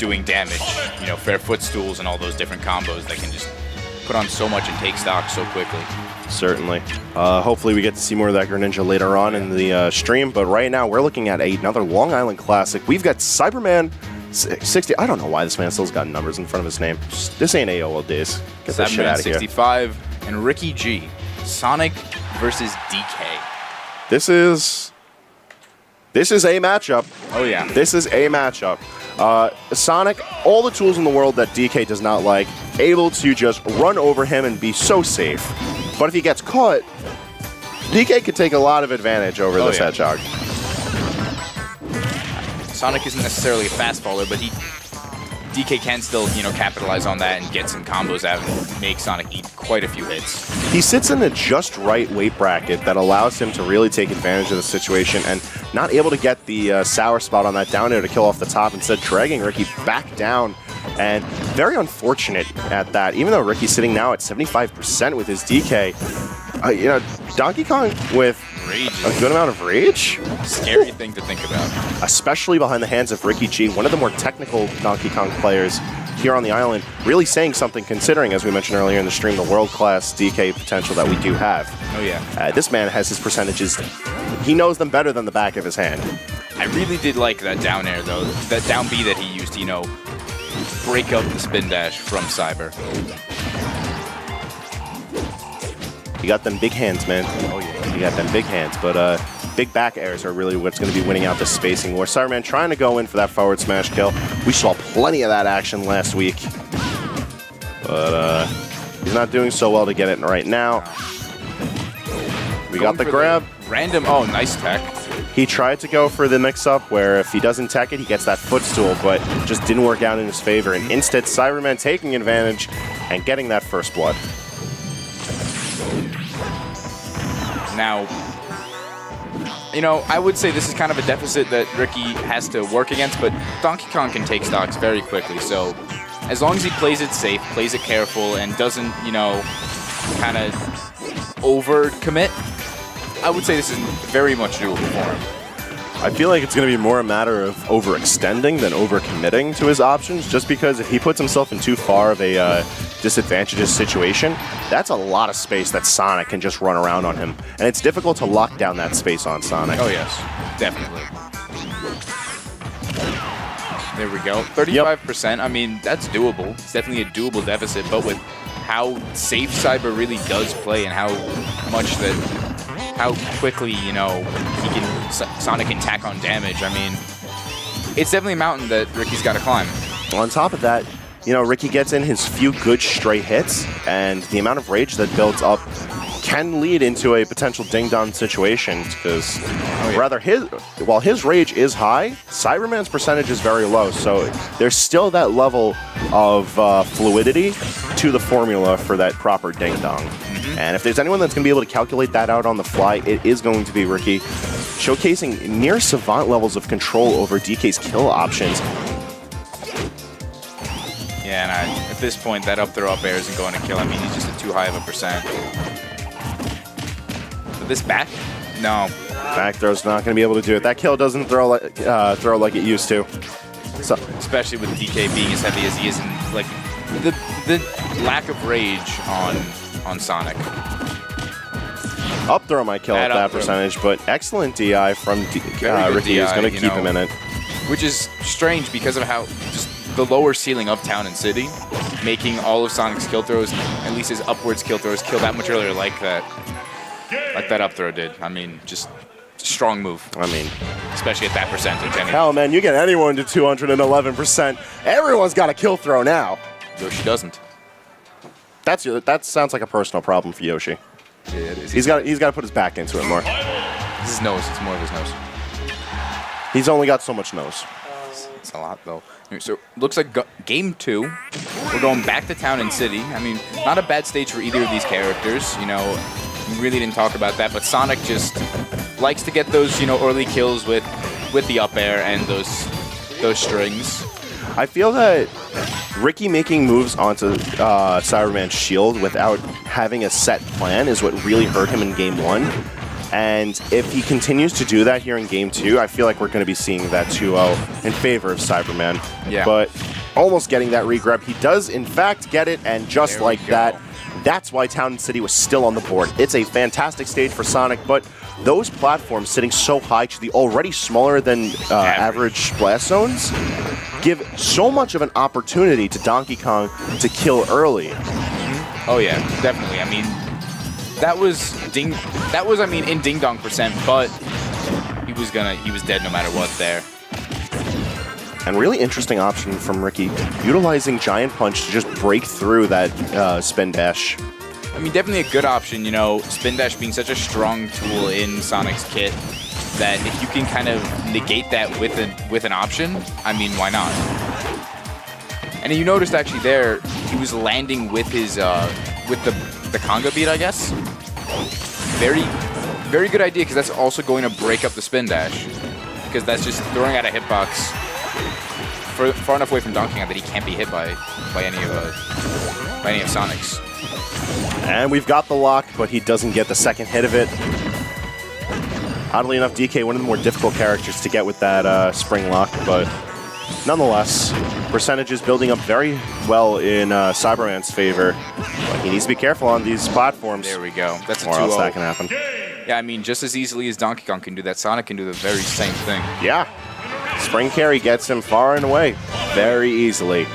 doing damage. You know, fair footstools and all those different combos that can just put on so much and take stock so quickly. Certainly. Hopefully we get to see more of that Greninja later on in the stream, but right now we're looking at another Long Island classic. We've got Cyberman60. I don't know why this man still's got numbers in front of his name. This ain't AOL days. Get this shit out of here. Cyberman65 and RickyG. Sonic versus DK. This is a matchup. Oh yeah. This is a matchup. Sonic, all the tools in the world that DK does not like, able to just run over him and be so safe. But if he gets caught, DK could take a lot of advantage over this Hedgehog. Sonic isn't necessarily a fast faller, but DK can still, you know, capitalize on that and get some combos out and make Sonic eat quite a few hits. He sits in the just right weight bracket that allows him to really take advantage of the situation and not able to get the sour spot on that down air to kill off the top, instead dragging Ricky back down. And very unfortunate at that, even though Ricky's sitting now at 75% with his DK. You know, Donkey Kong with a good amount of rage. Scary thing to think about. Especially behind the hands of RickyG, one of the more technical Donkey Kong players here on the island, really saying something considering, as we mentioned earlier in the stream, the world-class DK potential that we do have. Oh yeah. This man has his percentages. He knows them better than the back of his hand. I really did like that down air though. That down B that he used to, you know, break up the spin dash from Cyber. You got them big hands, man. Oh yeah. You got them big hands, but big back airs are really what's going to be winning out the spacing war. Cyberman trying to go in for that forward smash kill. We saw plenty of that action last week, but he's not doing so well to get it right now. We got the grab. Random, oh, nice tech. He tried to go for the mix-up where if he doesn't tech it, he gets that footstool, but just didn't work out in his favor. And instead, Cyberman taking advantage and getting that first blood. Now, you know, I would say this is kind of a deficit that Ricky has to work against, but Donkey Kong can take stocks very quickly. So as long as he plays it safe, plays it careful, and doesn't, you know, kind of over-commit, I would say this is very much doable for him. I feel like it's going to be more a matter of overextending than overcommitting to his options, just because if he puts himself in too far of a disadvantageous situation, that's a lot of space that Sonic can just run around on him. And it's difficult to lock down that space on Sonic. Oh, yes. Definitely. There we go. 35%. Yep. I mean, that's doable. It's definitely a doable deficit, but with how safe Cyber really does play and how quickly, you know, Sonic can tack on damage, I mean, it's definitely a mountain that Ricky's got to climb. On top of that, you know, Ricky gets in his few good straight hits, and the amount of rage that builds up can lead into a potential ding-dong situation, because while his rage is high, Cyberman's percentage is very low, so there's still that level of fluidity to the formula for that proper ding-dong. And if there's anyone that's going to be able to calculate that out on the fly, it is going to be Ricky, showcasing near savant levels of control over DK's kill options. Yeah, and at this point, that up throw up air isn't going to kill him. I mean, he's just at too high of a percent. But this back? No. Back throw's not going to be able to do it. That kill doesn't throw like it used to. So, especially with DK being as heavy as he is, and like the lack of rage on Sonic. Up throw might kill at that percentage, but excellent DI from Ricky is going to keep him in it. Which is strange because of how just the lower ceiling of Town and City, making all of Sonic's kill throws, at least his upwards kill throws, kill that much earlier like that up throw did. I mean, just strong move. I mean, especially at that percentage. Hell, man, you get anyone to 211%. Everyone's got a kill throw now. Yoshi doesn't. That sounds like a personal problem for Yoshi. Yeah, it is. He's got to put his back into it more. This is his nose. It's more of his nose. He's only got so much nose. It's a lot, though. So, looks like game 2. We're going back to Town and City. I mean, not a bad stage for either of these characters. You know, we really didn't talk about that, but Sonic just likes to get those, you know, early kills with the up air and those strings. I feel that Ricky making moves onto Cyberman's shield without having a set plan is what really hurt him in game 1. And if he continues to do that here in Game 2, I feel like we're going to be seeing that 2-0 in favor of Cyberman. Yeah. But almost getting that regrab. He does, in fact, get it, and just There like we go. that, that's why Town and City was still on the board. It's a fantastic stage for Sonic, but those platforms sitting so high to the already smaller than average blast zones give so much of an opportunity to Donkey Kong to kill early. Oh yeah, definitely. I mean, that was I mean, in Ding Dong percent, but he was dead no matter what there. And really interesting option from Ricky, utilizing Giant Punch to just break through that spin dash. I mean, definitely a good option, you know, Spin Dash being such a strong tool in Sonic's kit that if you can kind of negate that with an option, I mean, why not? And you noticed actually there, he was landing with his with the conga beat, I guess. Very good idea, because that's also going to break up the Spin Dash, because that's just throwing out a hitbox far enough away from Donkey Kong that he can't be hit by any of Sonic's. And we've got the lock, but he doesn't get the second hit of it. Oddly enough, DK, one of the more difficult characters to get with that spring lock, but nonetheless, percentages building up very well in Cyberman's favor. But he needs to be careful on these platforms. There we go. That's a 2-0. Or else that can happen. Yeah, I mean, just as easily as Donkey Kong can do that, Sonic can do the very same thing. Yeah. Spring carry gets him far and away very easily.